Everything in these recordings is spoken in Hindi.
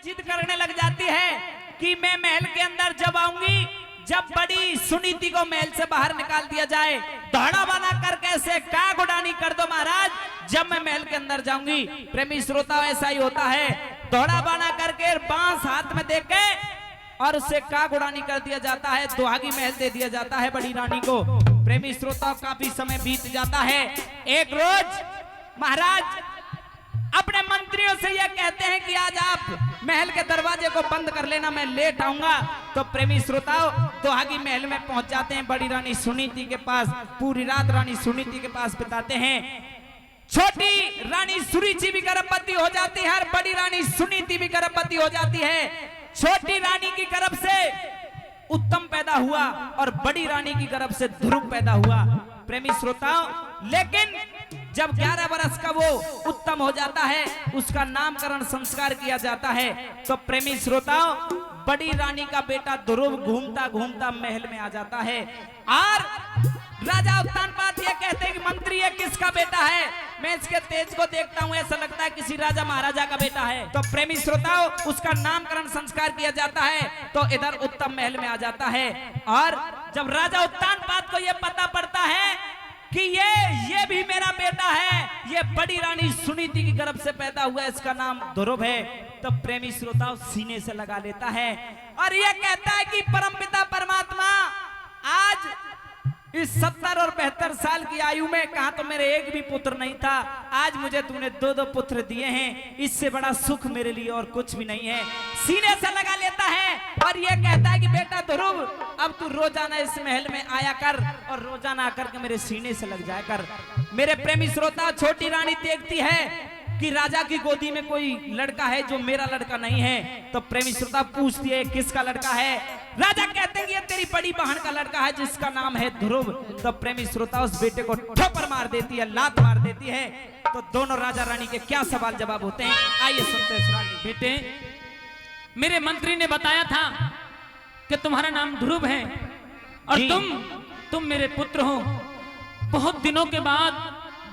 जिद करने लग जाती है कि मैं महल के अंदर जब आऊंगी, जब बड़ी सुनीति को महल से बाहर निकाल दिया जाए, दौड़ा बना कर कैसे काग उड़ानी कर दो महाराज, जब मैं महल के अंदर जाऊंगी। प्रेमी श्रोता ऐसा ही होता है, दौड़ा बना करके बांस हाथ में दे के और उससे काग उड़ानी कर दिया जाता है, दुहागी महल दे दिया जाता है बड़ी रानी को। प्रेमी श्रोता काफी समय बीत जाता है। एक रोज महाराज अपने मंत्रियों से यह कहते हैं कि आज आप महल के दरवाजे को बंद कर लेना, मैं लेट आऊंगा। तो प्रेमी श्रोताओं दुहागी महल में पहुंच जाते हैं बड़ी रानी सुनीति के पास, पूरी रात रानी सुनीति के पास बिताते हैं। छोटी रानी सुरुचि भी गर्भवती हो जाती है और बड़ी रानी सुनीति भी गर्भवती हो जाती है। छोटी रानी की गर्भ से उत्तम पैदा हुआ और बड़ी रानी की गर्भ से ध्रुव पैदा हुआ। प्रेमी श्रोताओं लेकिन जब 11 वर्ष का वो उत्तम हो जाता है, उसका नामकरण संस्कार किया जाता है। तो प्रेमी श्रोताओं बड़ी रानी का बेटा ध्रुव घूमता घूमता महल में आ जाता है और राजा उत्तानपाद ये कहते हैं कि मंत्री ये किसका बेटा है? मैं इसके तेज को देखता हूँ, ऐसा लगता है किसी राजा महाराजा का बेटा है। तो प्रेमी श्रोताओं उसका नामकरण संस्कार किया जाता है। तो इधर उत्तम महल में आ जाता है और जब राजा उत्तानपाद को ये पता पड़ता है कि ये भी मेरा बेटा है, ये बड़ी रानी सुनीति की गर्भ से पैदा हुआ, इसका नाम ध्रुव है, तो प्रेमी श्रोताओं सीने से लगा लेता है और ये कहता है कि परमपिता परमात्मा आज इस 70 और 72 साल की आयु में कहा तो मेरे एक भी पुत्र नहीं था, आज मुझे तूने 2-2 पुत्र दिए हैं, इससे बड़ा सुख मेरे लिए और कुछ भी नहीं है। सीने से लगा लेता है और ये कहता है कि बेटा ध्रुव अब तू रोजाना इस महल में आया कर और रोजाना आकर के मेरे सीने से लग जाया कर। मेरे प्रेमी श्रोता छोटी रानी देखती है कि राजा की गोदी में कोई लड़का है जो मेरा लड़का नहीं है। तो प्रेमी श्रोता पूछती है किसका लड़का है? राजा कहते हैं कि ये तेरी बड़ी बहन का लड़का है जिसका नाम है ध्रुव। तो प्रेमी श्रोता उस बेटे को ठोकर मार देती है, लात मार देती है। तो दोनों राजा रानी के क्या सवाल जवाब होते हैं, आइए सुनते हैं। बेटे मेरे मंत्री ने बताया था कि तुम्हारा नाम ध्रुव है और तुम मेरे पुत्र हो। बहुत दिनों के बाद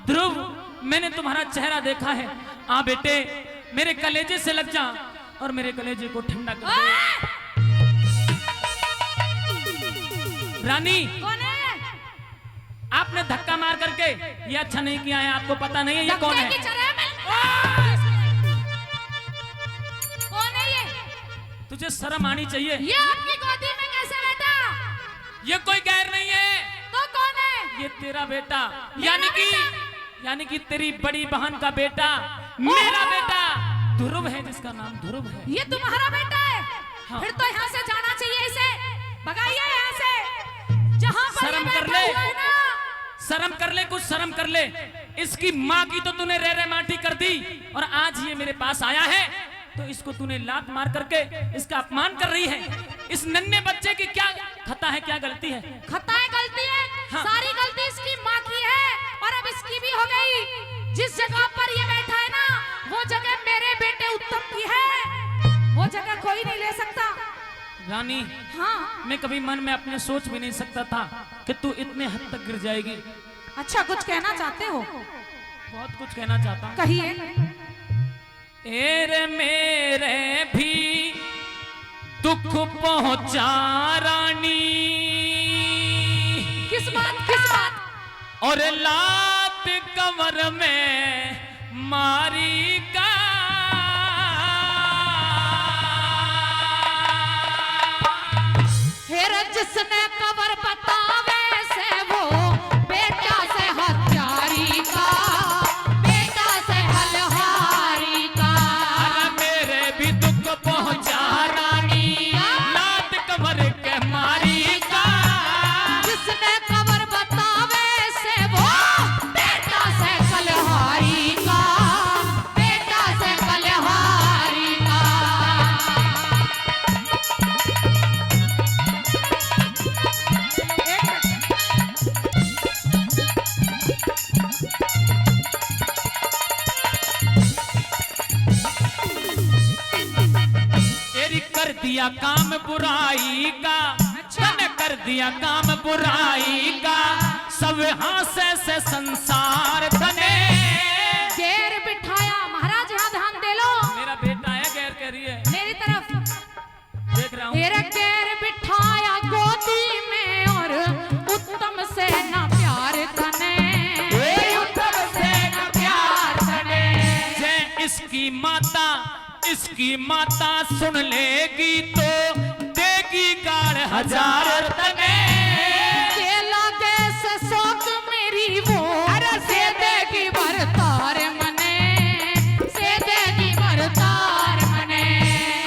ध्रुव मैंने तुम्हारा चेहरा देखा है। आ बेटे मेरे कलेजे से लग जा और मेरे कलेजे को ठंडा कर दे। रानी कौन है? आपने धक्का मार करके ये अच्छा नहीं किया है, आपको पता नहीं है ये कौन है? कौन है ये? तुझे शर्म आनी चाहिए। ये आपकी गोदी में कैसे बैठा? ये कोई गैर नहीं है। तो कौन है? ये तेरा बेटा यानी कि तेरी बड़ी बहन का बेटा, मेरा बेटा ध्रुव है जिसका नाम ध्रुव है। ये तुम्हारा बेटा है? हाँ। फिर तो यहाँ से जाना चाहिए, इसे भगाइए यहाँ से। जहाँ पर शर्म कर ले, शर्म कर ले, कुछ शर्म कर ले। इसकी माँ की तो तूने रे माटी कर दी और आज ये मेरे पास आया है तो इसको तूने लात मार करके इसका अपमान कर रही है। इस नन्हे बच्चे की क्या खता है, क्या गलती है? खता है, गलती है। हाँ। सारी गलती इसकी माँ की है और अब इसकी भी हो गई। जिस जगह पर ये बैठा है ना, वो जगह मेरे बेटे उत्तम की है, वो जगह कोई नहीं ले सकता। रानी हाँ। मैं कभी मन में अपने सोच भी नहीं सकता था कि तू इतने हद तक गिर जाएगी। अच्छा कुछ कहना चाहते हो? बहुत कुछ कहना चाहता हूँ। कहिए। एरे मेरे भी दुख पहुंचा रानी, किस बात? और लात कमर में मारी का। फिर जिसने कबर बतावे से वो बेटा से हत्यारी का, बेटा से हलहारी का। अरे मेरे भी दुख पहुंचा रानी, लात कमर के मारी का। जिसने कबर बतावे से वो बेटा से कलहारी का, बेटा से कलहारी का। कर दिया काम बुराई का, तने कर दिया काम बुराई का, सब हासे से संसार तने गैर बिठाया। महाराज यहाँ ध्यान दे लो। मेरा बेटा है गैर कह रही है। है, मेरी तरफ देख रहा हूँ। तेरा कैर बिठाया गोदी में और उत्तम से ना प्यार तने, उत्तम से ना प्यार तने। जय इसकी माता सुन लेगी तो देगी गाड़ 1000 तने। के लागे से शौक मेरी वो से देगी बरतार मने, से देगी बरतार मने।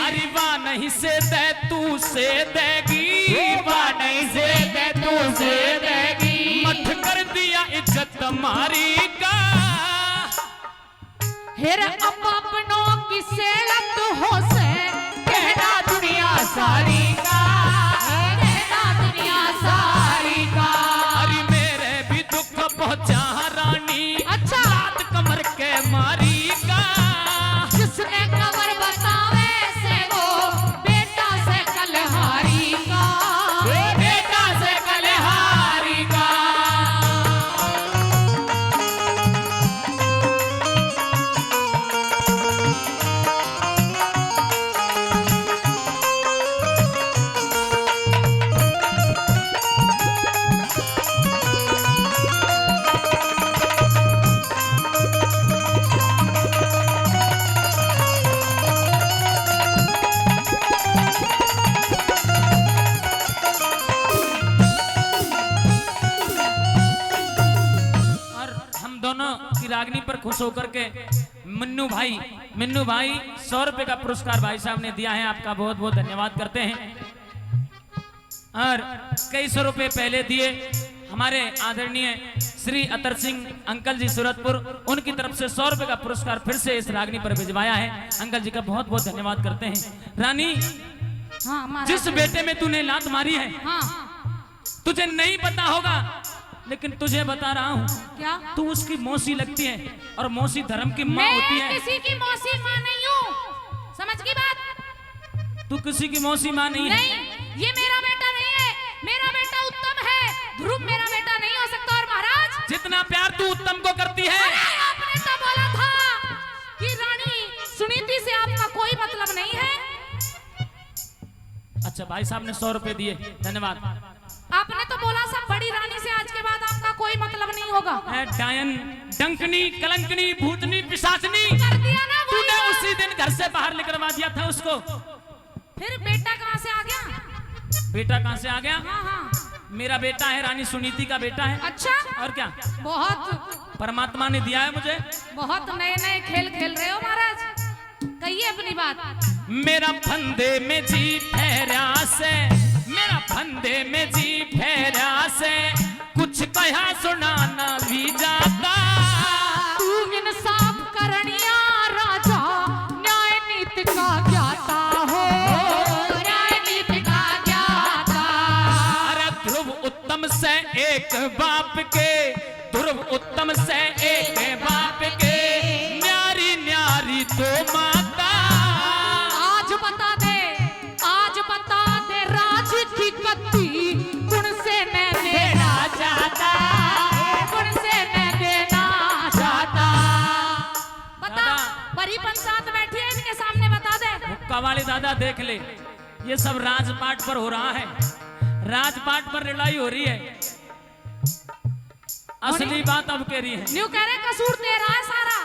अरे वाह नहीं से दे तू से देगी, वाह नहीं से दे तू से देगी। मठ कर दिया इज्जत हमारी का, हेर अब अपनों की सेलत हो से कहना दुनिया सारी का, कहना दुनिया सारी का। अरे मेरे भी दुख पहुंचा रानी, अच्छा लात कमर के मारी का। जिसने कबर बतावे से वो बेटा से कलहारी का, बेटा से कलहारी का। की रागनी पर खुश होकर के मन्नू भाई 100 रुपए का पुरस्कार भाई साहब ने दिया है, आपका बहुत बहुत धन्यवाद करते हैं। और कई 100 रुपए पहले दिए हमारे आदरणीय श्री अतर सिंह अंकल जी सूरतपुर, उनकी तरफ से 100 रुपए का पुरस्कार फिर से इस रागनी पर भिजवाया है। अंकल जी का बहुत बहुत धन्यवाद करते हैं। रानी, हाँ, जिस बेटे में तूने लात मारी है, हाँ, तुझे नहीं पता होगा, लेकिन तुझे बता रहा हूँ, क्या तू उसकी मौसी लगती है और मौसी धर्म की माँ मैं होती है। किसी की मौसी माँ नहीं हूँ, समझ की बात? तू किसी की मौसी माँ नहीं है। नहीं, ये मेरा बेटा नहीं है, मेरा बेटा उत्तम है, ध्रुव मेरा बेटा नहीं हो सकता। और महाराज, जितना प्यार तू उत्तम को करती है, आपने तो बोला था कि रानी सुनीति से आपका कोई मतलब नहीं है। अच्छा, भाई साहब ने 100 रुपए दिए, धन्यवाद। आपने तो बोला सब बड़ी रानी से आज के बाद आपका कोई मतलब नहीं होगा। डायन, डंकनी, कलंकनी, भूतनी, पिशाचनी, कर दिया ना वो तूने बात। उसी दिन घर से बाहर निकलवा दिया था उसको। फिर बेटा कहाँ से आ गया? बेटा कहाँ से आ गया? हाँ, हाँ। मेरा बेटा है, रानी सुनीति का बेटा है। अच्छा, और क्या, बहुत परमात्मा ने दिया है मुझे। बहुत नए नए खेल खेल रहे हो महाराज, कहिए अपनी बात। मेरा फंदे में जी फेरा से, मेरा फंदे में जी फेरा से, कुछ कहा सुनाना भी जाता। तू इंसाफ करनिया राजा, न्याय नीति का ज्ञाता हो, न्याय नीति का ज्ञाता। अरे ध्रुव उत्तम से एक बाप के, ध्रुव उत्तम से एक बाप के, न्यारी न्यारी तो माता। आज बता दे राज की कत्ती, गुण से न देना चाहता, गुण से न देना चाहता। बता, बड़ी पंचायत बैठी है, इनके सामने बता दे। हुक्का वाले दादा देख ले, ये सब राजपाट पर हो रहा है, राजपाट पर लड़ाई हो रही है। असली बात अब कह रही है। न्यू कह रहे कसूर तेरा है सारा।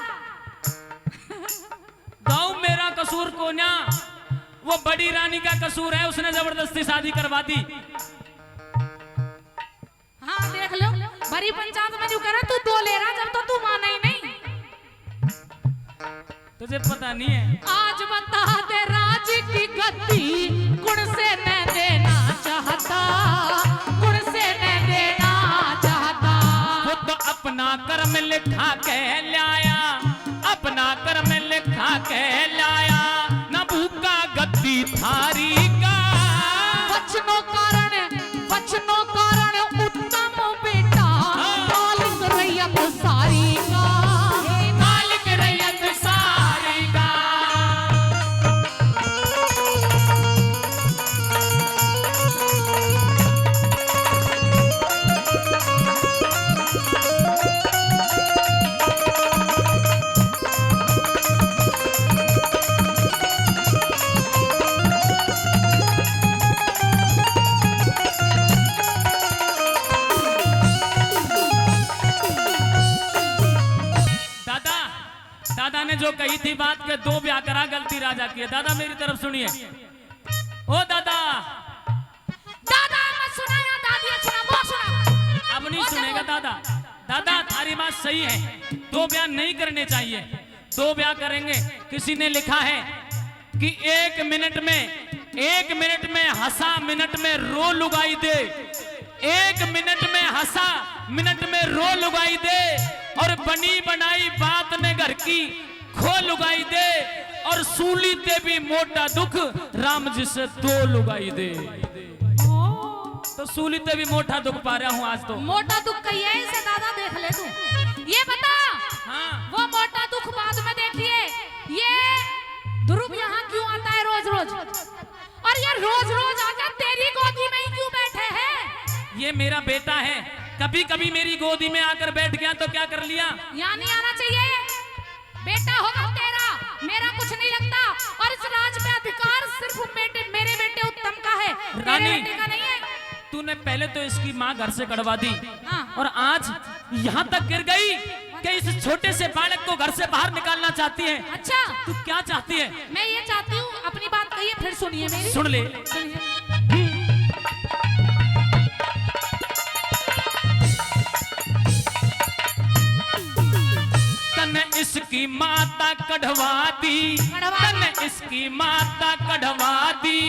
गाँव मेरा कसूर को ना, वो बड़ी रानी का कसूर है, उसने जबरदस्ती शादी करवा दी। हाँ देख लो, बड़ी पंचायत में जो कह रहा तू 2 ले रहा, जब तो तू माना ही नहीं। तुझे पता नहीं है। आज बता दे राज की गद्दी, गुण से न देना चाहता, गुण से न देना चाहता। खुद अपना कर्म लिखा के लाया, अपना कर्म लिखा के लाया, न भूखा गद्दी थारी का। वचनों कारण उत्तम बेटा, मालिक रैयत सारी का, मालिक रैयत सारी का। जो कही थी बात के 2 ब्याह करा, गलती राजा की है। दादा मेरी तरफ सुनिए। ओ दादा, दादा मत सुना या दादी सुना, वो सुना। अब नहीं सुनेगा दादा। दादा थारी बात सही है, 2 ब्याह नहीं करने चाहिए। 2 ब्याह करेंगे। किसी ने लिखा है कि 1 मिनट में हंसा, मिनट में रो लुगाई दे। 1 मिनट में हंसा, मिनट में रो लुगाई दे। और बनी बनाई बात ने घर की खो लुगाई दे। और सूली ते भी मोटा दुख, राम जी से 2 लुगाई दे। तो सूली ते भी मोटा दुख पा रहा हूँ आज तो। मोटा दुख कही है इसे दादा, देख ले तू। ये बता, हाँ। वो मोटा दुख बाद में देखिए, ये ध्रुव यहाँ क्यों आता है रोज रोज, और ये रोज रोज आकर तेरी गोदी में ही क्यों बैठे हैं? ये मेरा बेटा है, कभी कभी मेरी गोदी में आकर बैठ गया तो क्या कर लिया? यहाँ नहीं आना चाहिए। बेटा होगा तेरा, मेरा कुछ नहीं लगता। और इस राज में अधिकार सिर्फ मेरे बेटे उत्तम का है, रानी, तेरे बेटे का नहीं है। तूने पहले तो इसकी माँ घर से कढ़वा दी, हाँ। और आज यहाँ तक गिर गई कि इस छोटे से बालक को घर से बाहर निकालना चाहती है। अच्छा, तू क्या चाहती है? मैं ये चाहती हूँ, अपनी बात कहिए फिर सुनिए मेरी। सुन ले। सुनिए। तने इसकी माता कढ़वा दी, तने इसकी माता कढ़वा दी।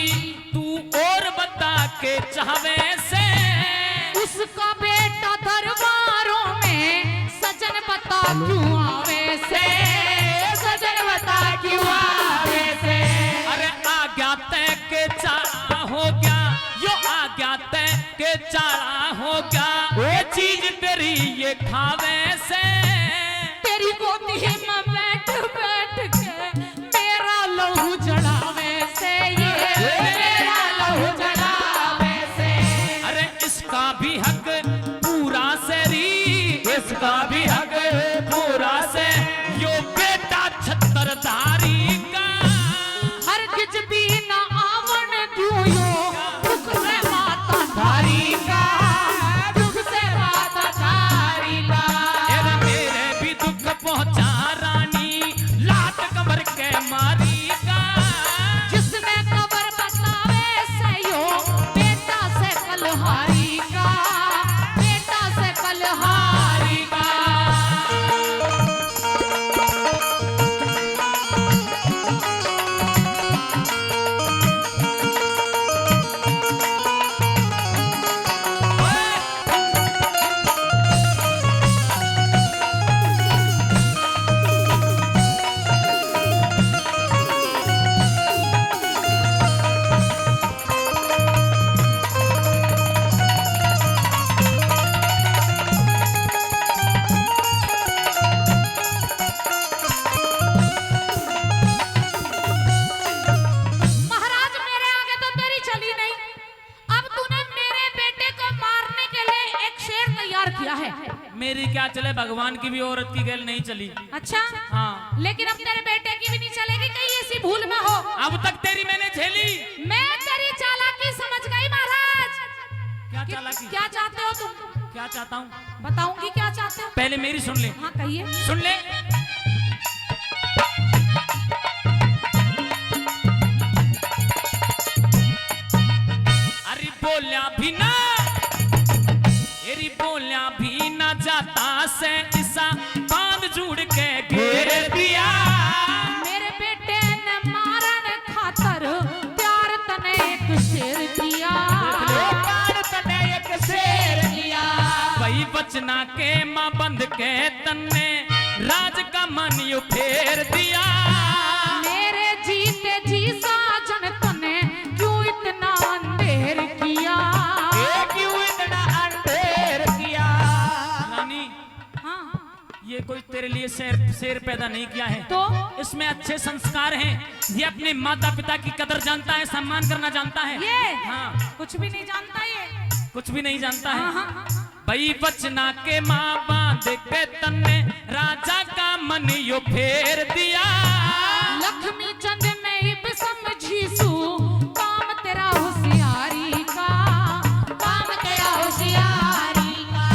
तू और बता के चाहवे से उसका बेटा दरबारों में सजन बता क्यों आवे से, सजन बता क्यों आवे से। अरे आ गया तय के चारा हो गया, यो आ गया तय के चारा हो गया। ये चीज तेरी ये खावे से, तेरी गोदी में बैठ बैठ के मेरा लहू जड़ावे से, ये मेरा लहू जड़ावे से। अरे इसका भी हक पूरा से री, इसका भी हक पूरा से। यो बेटा छत्रधारी का हर किच भी ना आवन क्यों यो, दुख से माता धारी का, दुख से माता धारी का। अरे मेरे भी दुख पहुंचा रानी, लात कमर के मारी का। जिसने कबर बतावे से यो, बेटा से कलहारी का, बेटा से कलहारी का। महाराज मेरे आगे तो तेरी चली नहीं। अब तूने मेरे बेटे को मारने के लिए एक शेर तैयार किया है। मेरी क्या चले, भगवान की भी औरत की गैल नहीं चली। अच्छा, हाँ। लेकिन अब तेरे बेटे की भी नहीं चलेगी, कहीं ऐसी भूल ना हो। अब तक तेरी मैंने झेली। मैं तेरी चालाकी समझ गई महाराज। क्या चालाकी? क्या चाहते हो तुम? क्या चाहता हूँ? बताऊंगी क्या चाहते हो। पहले मेरी सुन ले। हाँ कहिए। सुन ले। अरे बोलिया भी ना, अरे बोलिया भी ना जाता से ईसा बांध जुड़ के घेर दिया। मेरे बेटे ने मारन खातर प्यार तने एक शेर किया, प्यार तने एक शेर किया। वही बचना के माँ बंद के तन्ने राज का मन यू फेर दिया। मेरे जीते जी साजन तने क्यों इतना अंधेर किया, क्यों इतना अंधेर किया? रानी, हाँ ये कोई तेरे लिए शेर पैदा नहीं किया है। तो इसमें अच्छे संस्कार हैं। ये अपने माता पिता की कदर जानता है, सम्मान करना जानता है। ये हाँ, कुछ भी नहीं जानता ये। कुछ भी नहीं जानता हाँ, है। हाँ, हाँ। भाई बचना के माँ बांध के तन्ने राजा का मन यो फेर दिया। लक्ष्मी चंद में इब समझी सू, काम तेरा होशियारी का, काम तेरा होशियारी का।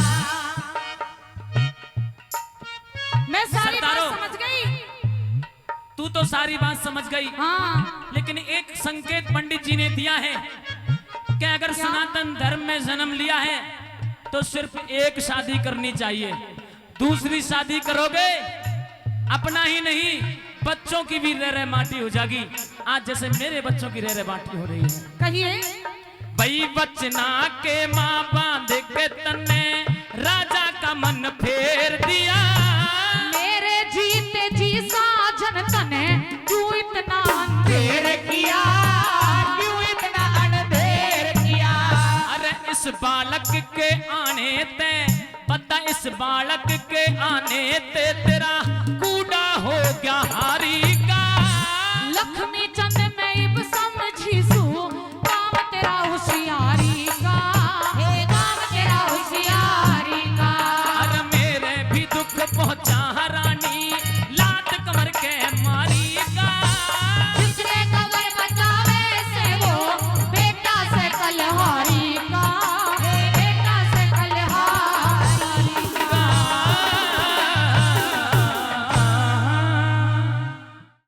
मैं सारी बात सरदारों, समझ गई। समझ गई। हाँ लेकिन एक संकेत पंडित जी ने दिया है कि अगर सनातन धर्म में जन्म लिया है तो सिर्फ एक शादी करनी चाहिए। दूसरी शादी करोगे अपना ही नहीं बच्चों की भी रह माटी हो जाएगी। आज जैसे मेरे बच्चों की रह माटी हो रही है। कहिए। भाई बचना के माँ बांध के तन्ने राजा का मन फेर दिया। मेरे जीते जी साजन तने क्यों इतना अंधेर किया, क्यों इतना अंधेर किया। अरे इस बालक के आने ते पता, इस बालक के आने ते तेरा कूड़ा हो गया हारी।